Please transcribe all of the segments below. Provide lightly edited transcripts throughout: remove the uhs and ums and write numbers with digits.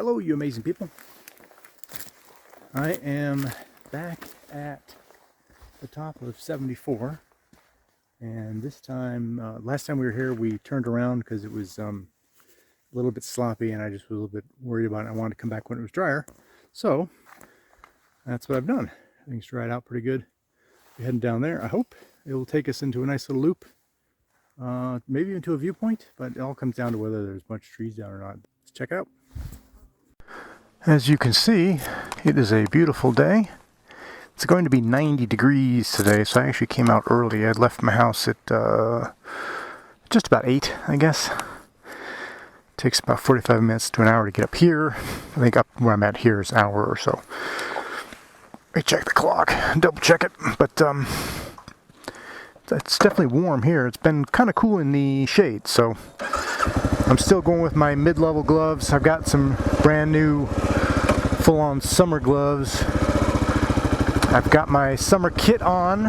Hello, you amazing people. I am back at the top of 74, and this time, last time we were here, we turned around because it was a little bit sloppy, and I just was a little bit worried about it. I wanted to come back when it was drier, so that's what I've done. Things dried out pretty good. We're heading down there. I hope it will take us into a nice little loop, maybe into a viewpoint, but it all comes down to whether there's much trees down or not. Let's check it out. As you can see, it is a beautiful day. It's going to be 90 degrees today, so I actually came out early. I left my house at just about 8, I guess. It takes about 45 minutes to an hour to get up here. I think up where I'm at here is an hour or so. Let me check the clock, double check it, but it's definitely warm here. It's been kind of cool in the shade, so I'm still going with my mid-level gloves. I've got some brand new full-on summer gloves. I've got my summer kit on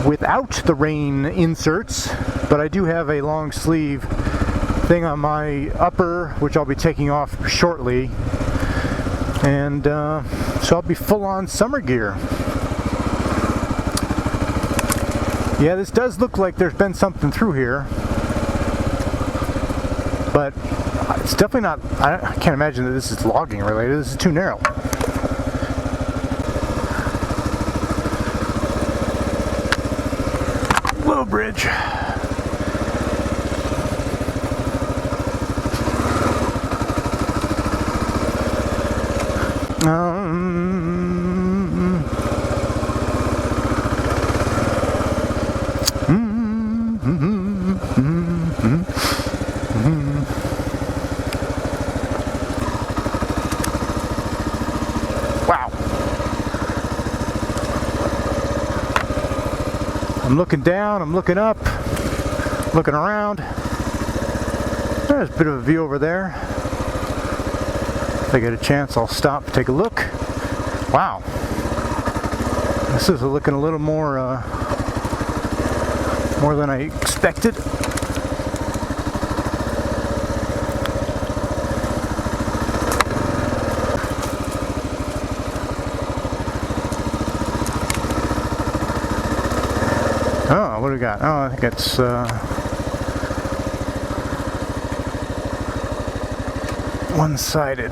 without the rain inserts, but I do have a long sleeve thing on my upper, which I'll be taking off shortly. And so I'll be full-on summer gear. Yeah, this does look like there's been something through here, but it's definitely not. I can't imagine that this is logging related. This is too narrow. Little bridge. Wow. I'm looking down, I'm looking up, looking around. There's a bit of a view over there. If I get a chance, I'll stop and take a look. Wow. This is looking a little more than I expected. Oh, what do we got? Oh, I think it's one-sided.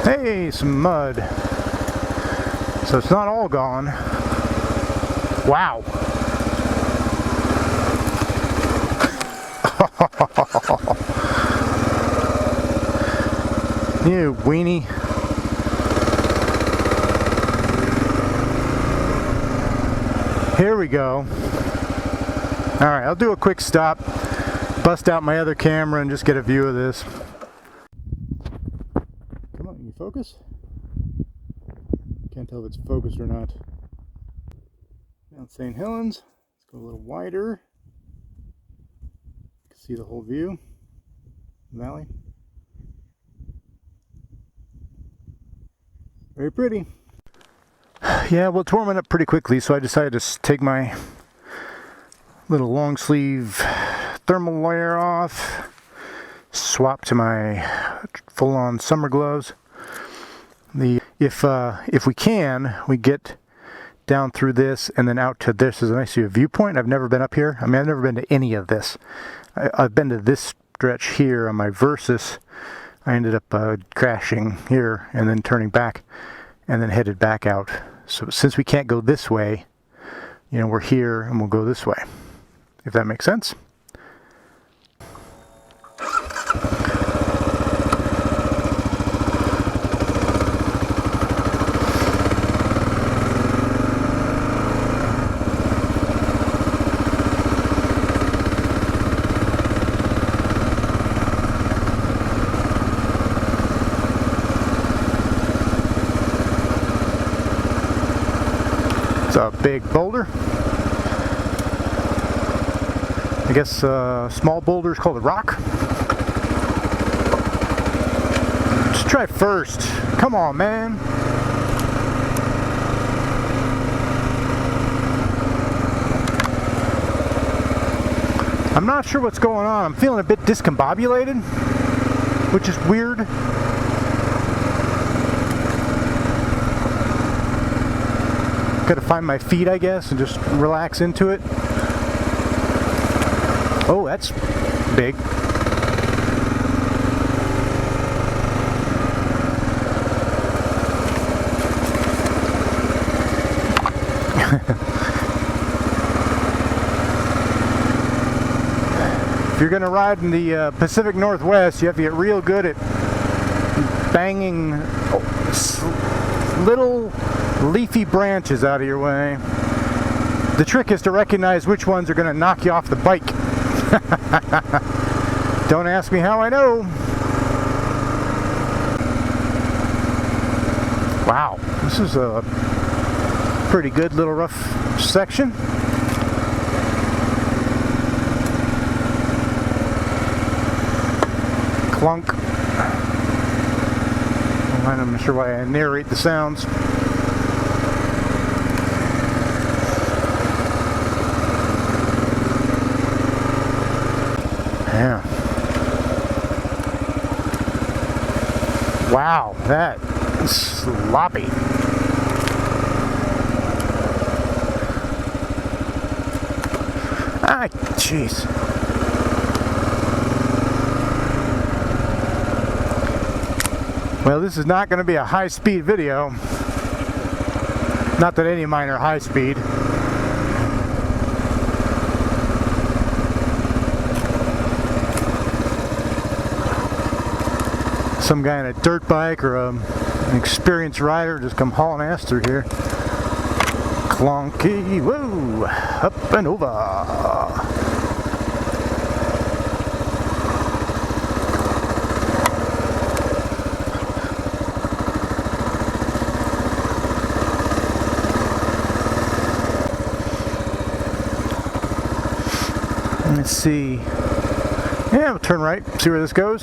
Hey, some mud. So it's not all gone. Wow. You weenie. Here we go. Alright, I'll do a quick stop, bust out my other camera and just get a view of this. Come on, can you focus? Can't tell if it's focused or not. Down St. Helens. Let's go a little wider. You can see the whole view. Valley. Very pretty. Yeah, well, it's warming up pretty quickly, so I decided to take my little long sleeve thermal layer off, swap to my full-on summer gloves. If we can, we get down through this and then out to this is a nice viewpoint. I've never been up here. I mean, I've never been to any of this. I've been to this stretch here on my Versus. I ended up crashing here and then turning back and then headed back out. So since we can't go this way, you know, we're here and we'll go this way, if that makes sense. A big boulder. I guess small boulder is called a rock. Just try first. Come on, man. I'm not sure what's going on. I'm feeling a bit discombobulated, which is weird. Gotta find my feet, I guess, and just relax into it. Oh, that's big. If you're gonna ride in the Pacific Northwest, you have to get real good at banging little leafy branches out of your way. The trick is to recognize which ones are gonna knock you off the bike. Don't ask me how I know. Wow, this is a pretty good little rough section. Clunk. I'm not sure why I narrate the sounds. Yeah. Wow, that is sloppy. Ah, jeez. Well, this is not going to be a high-speed video. Not that any of mine are high-speed. Some guy on a dirt bike or an experienced rider just come hauling ass through here. Clunky, woo, up and over. Let's see. Yeah, we'll turn right, see where this goes.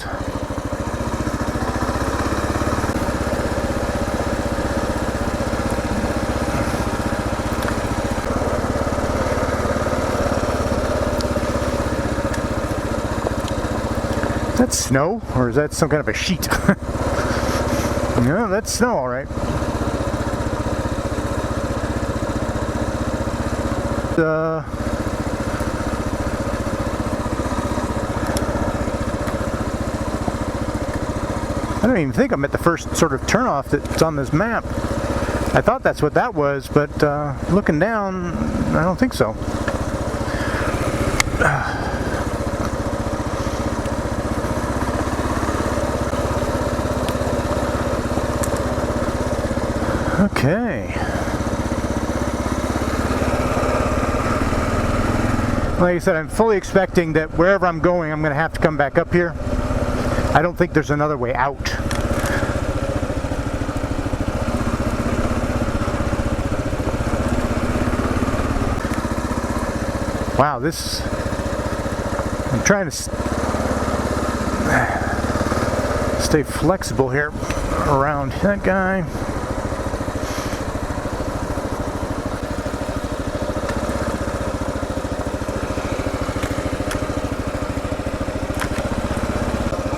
Is that snow, or is that some kind of a sheet? No, that's snow, all right. I don't even think I'm at the first sort of turnoff that's on this map. I thought that's what that was, but looking down, I don't think so. Okay. Like I said, I'm fully expecting that wherever I'm going, I'm going to have to come back up here. I don't think there's another way out. Wow, this... I'm trying to stay flexible here around that guy.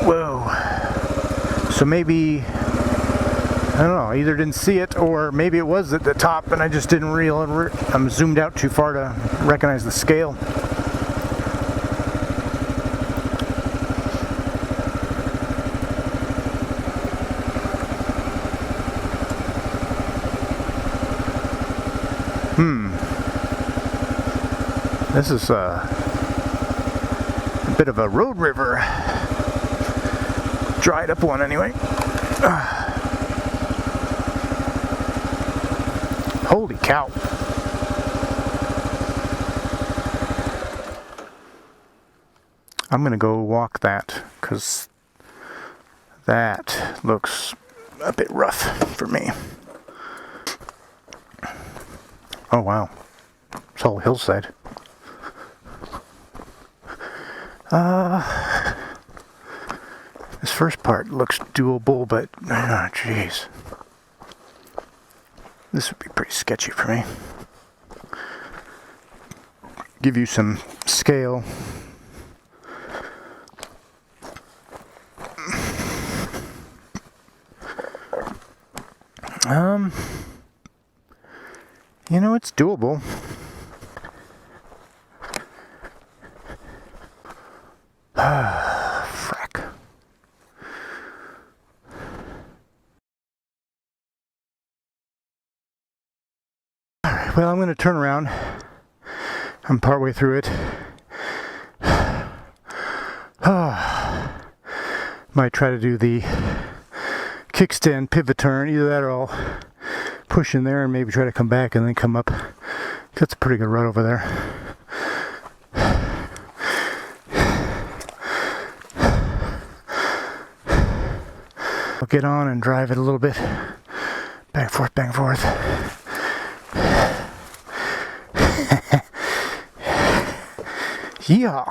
Whoa. So maybe, I don't know, I either didn't see it or maybe it was at the top and I just didn't realize. I'm zoomed out too far to recognize the scale. This is a bit of a road river. Dried up one anyway. Holy cow. I'm gonna go walk that because that looks a bit rough for me. Oh wow, it's all hillside. This first part looks doable, but oh jeez, this would be pretty sketchy for me. Give you some scale. You know, it's doable. Frack. Alright, well, I'm going to turn around. I'm partway through it. Might try to do the kickstand pivot turn, either that or I'll push in there and maybe try to come back and then come up. That's a pretty good rut over there. I'll get on and drive it a little bit. Back and forth, back and forth. Yeah.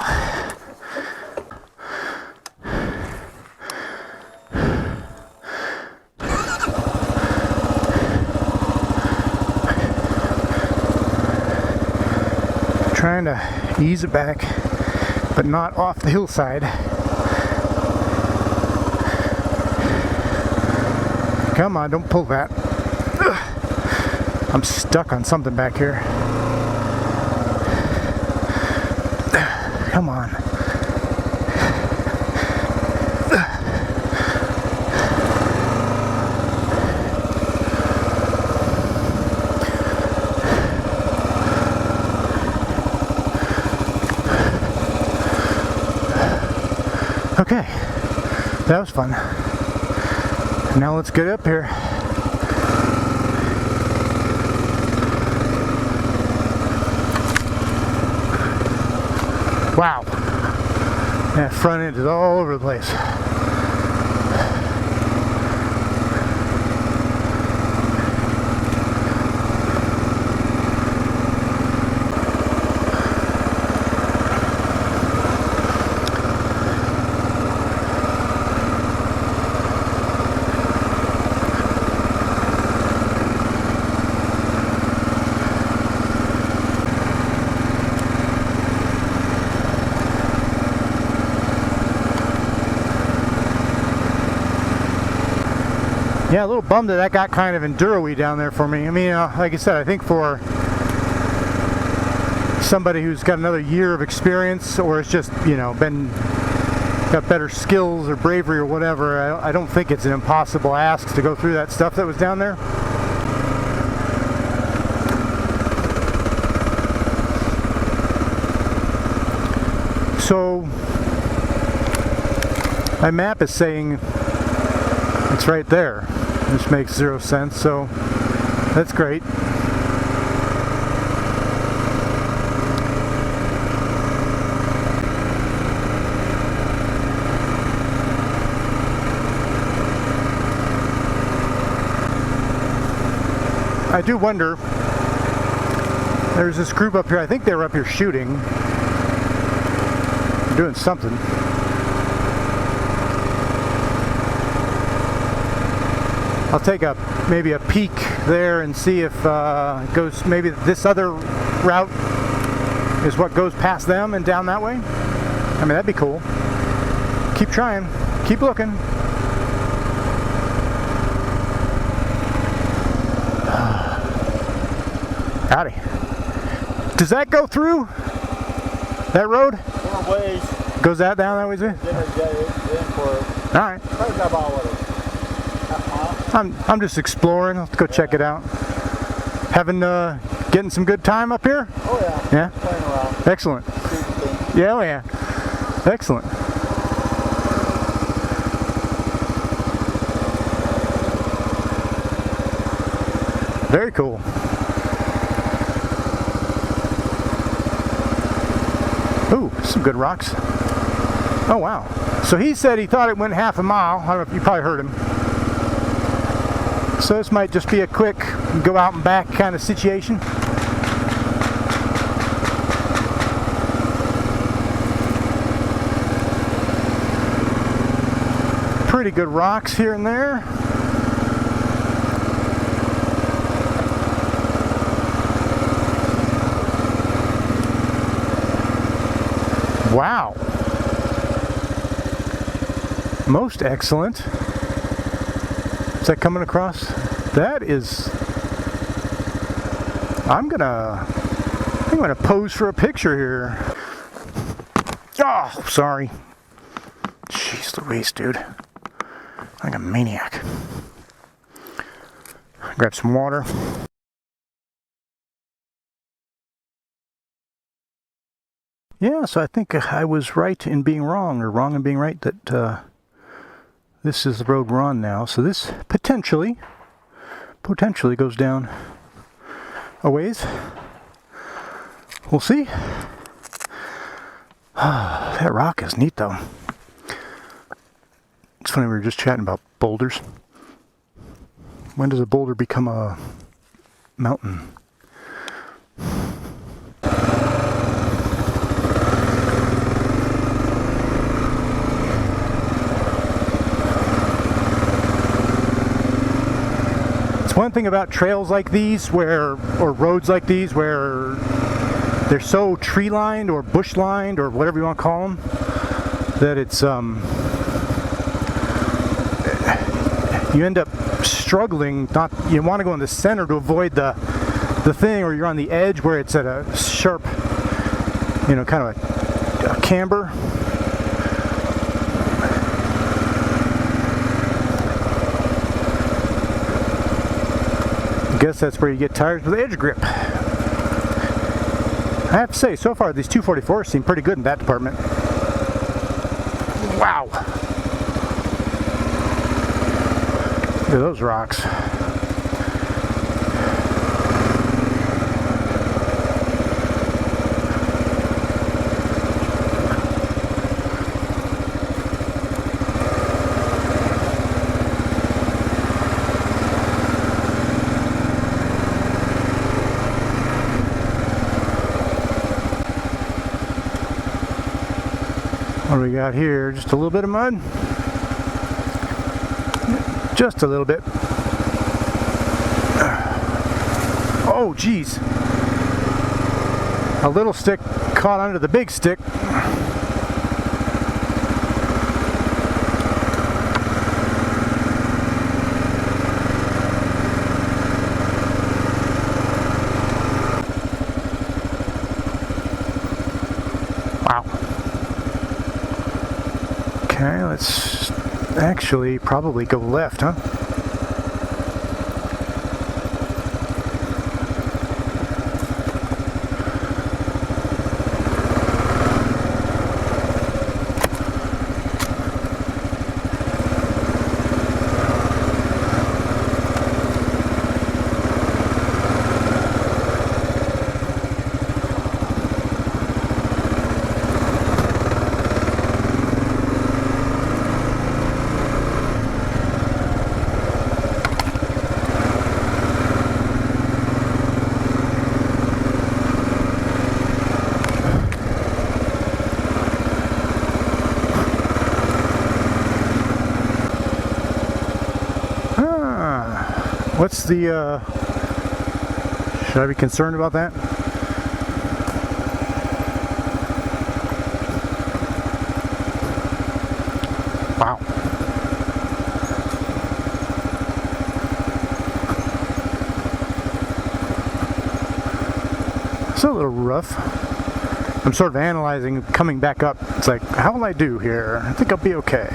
Trying to ease it back, but not off the hillside. Come on, don't pull that. Ugh. I'm stuck on something back here. Come on. Okay, that was fun. Now let's get up here. Wow, that front end is all over the place. Yeah, a little bummed that got kind of enduro-y down there for me. I mean, like I said, I think for somebody who's got another year of experience, or has just, you know, got better skills or bravery or whatever, I don't think it's an impossible ask to go through that stuff that was down there. So my map is saying it's right there, which makes zero sense, so that's great. I do wonder, there's this group up here, I think they were up here shooting, doing something. I'll take maybe a peek there and see if it goes, maybe this other route is what goes past them and down that way. I mean, that'd be cool. Keep trying, keep looking. Howdy. Does that go through that road? Ways. Goes that down that way too? Alright. I'm just exploring. Let's go check it out. Getting some good time up here? Oh yeah. Yeah? Playing around. Excellent. Yeah, oh yeah. Excellent. Very cool. Ooh, some good rocks. Oh wow. So he said he thought it went half a mile. I don't know if you probably heard him. So this might just be a quick go out and back kind of situation. Pretty good rocks here and there. Wow. Most excellent. Is that coming across? That is I'm gonna pose for a picture here. Oh, sorry. Jeez Louise, dude. Like a maniac. Grab some water. Yeah, so I think I was right in being wrong, or wrong in being right, that this is the road we're on now. So this potentially goes down a ways. We'll see. That rock is neat though. It's funny, we were just chatting about boulders. When does a boulder become a mountain? It's one thing about trails like these or roads like these where they're so tree lined or bush lined or whatever you want to call them, that it's you end up struggling. You want to go in the center to avoid the thing, or you're on the edge where it's at a sharp, kind of a camber. I guess that's where you get tires with edge grip. I have to say, so far these 244s seem pretty good in that department. Wow. Look at those rocks. What do we got here? Just a little bit of mud? Just a little bit. Oh, geez. A little stick caught under the big stick. Wow. Okay, let's actually probably go left, huh? What's the, should I be concerned about that? Wow. It's a little rough. I'm sort of analyzing, coming back up. It's like, how will I do here? I think I'll be okay.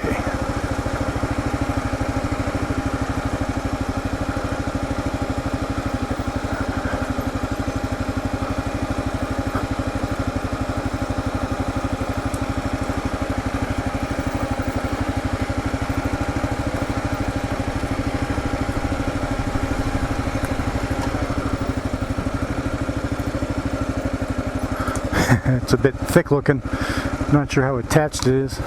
It's a bit thick looking. Not sure how attached it is.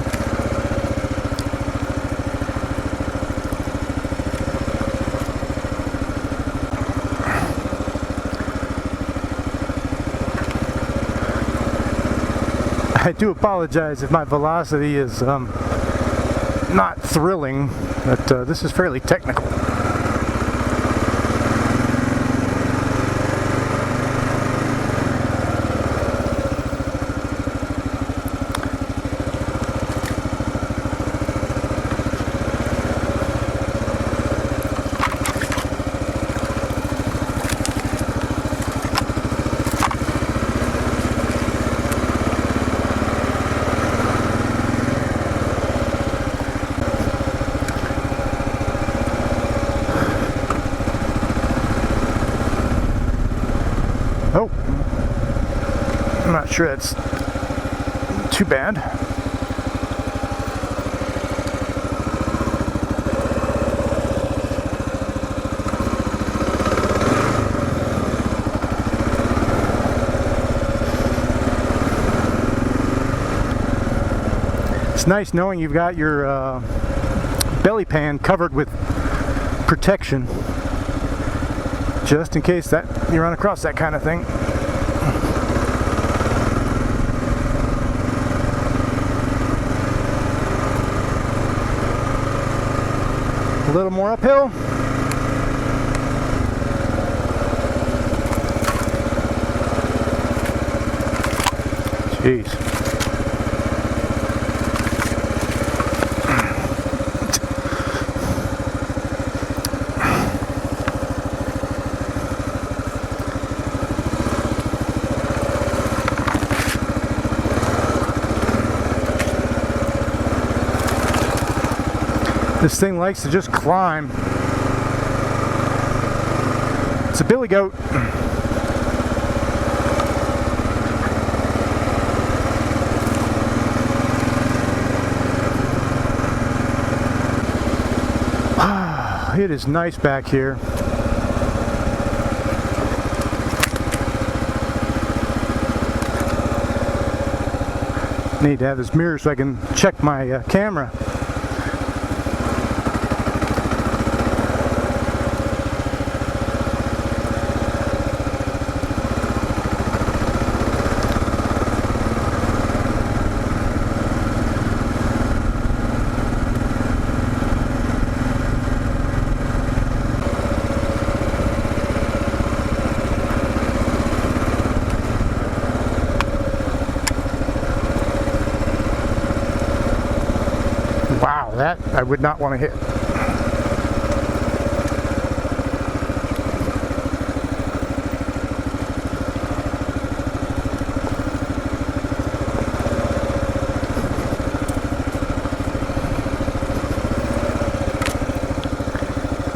I do apologize if my velocity is not thrilling, but this is fairly technical. Nope. I'm not sure that's too bad. It's nice knowing you've got your belly pan covered with protection, just in case that you run across that kind of thing. A little more uphill. Jeez. This thing likes to just climb. It's a billy goat. It is nice back here. Need to have this mirror so I can check my camera. Wow, that I would not want to hit.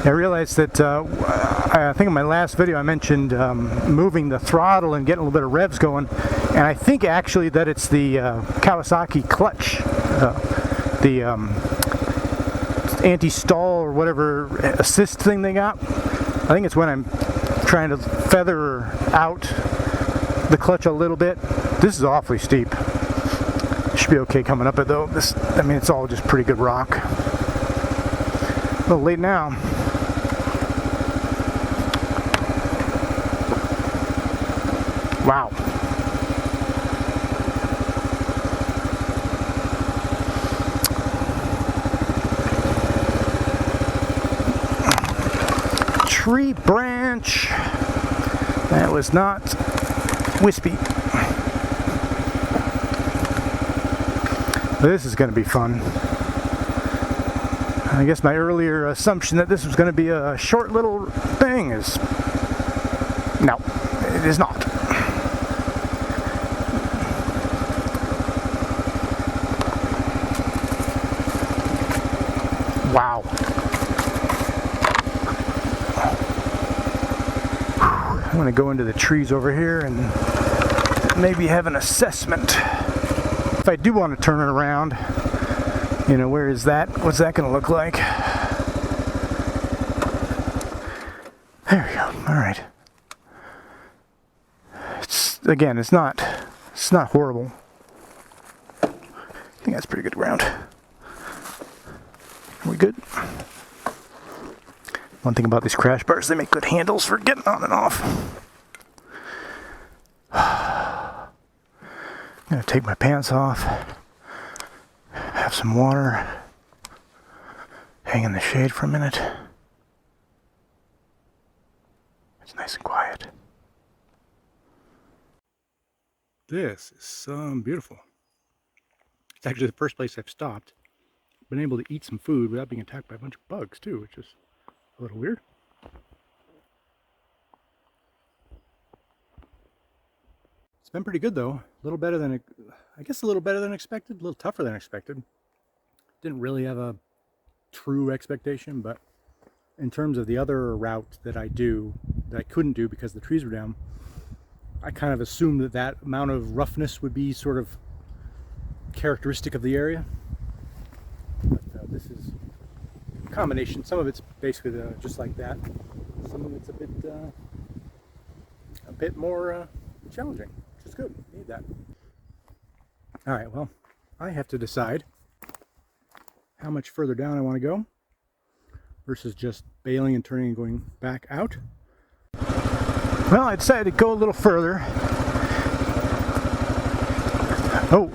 I realized that I think in my last video I mentioned moving the throttle and getting a little bit of revs going, and I think actually that it's the Kawasaki clutch. The anti-stall or whatever assist thing they got. I think it's when I'm trying to feather out the clutch a little bit. This is awfully steep. Should be okay coming up it though. This, I mean, it's all just pretty good rock. A little late now. Wow. Tree branch. That was not wispy. This is going to be fun. I guess my earlier assumption that this was going to be a short little thing is... no, it is not. Wow. I'm going to go into the trees over here and maybe have an assessment. If I do want to turn it around, you know, where is that? What's that going to look like? There we go. All right. Again, it's not horrible. I think that's pretty good ground. Are we good? One thing about these crash bars, they make good handles for getting on and off. I'm gonna take my pants off, have some water, hang in the shade for a minute. It's nice and quiet. This is beautiful. It's actually the first place I've stopped. Been able to eat some food without being attacked by a bunch of bugs too, which is a little weird. It's been pretty good though. A little better than, I guess a little better than expected, a little tougher than expected. Didn't really have a true expectation, but in terms of the other route that I do, that I couldn't do because the trees were down, I kind of assumed that that amount of roughness would be sort of characteristic of the area. But this is a combination. Some of it's basically just like that. Some of it's a bit more challenging, which is good. Need that. All right, well, I have to decide how much further down I want to go versus just bailing and turning and going back out. Well, I decided to go a little further. Oh.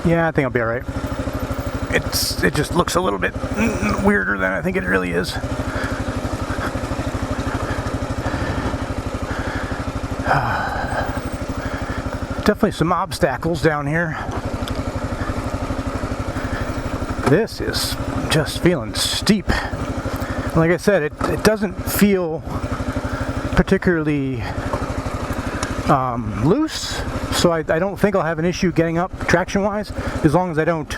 Yeah, I think I'll be all right. It just looks a little bit weirder than I think it really is. Definitely some obstacles down here. This is just feeling steep. Like I said, it doesn't feel particularly loose, so I don't think I'll have an issue getting up traction-wise, as long as I don't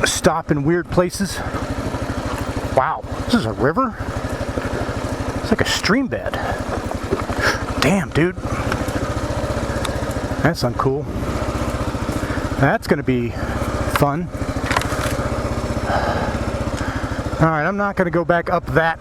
stop in weird places. Wow, this is a river? It's like a stream bed. Damn, dude. That's uncool. That's gonna be fun. Alright, I'm not gonna go back up that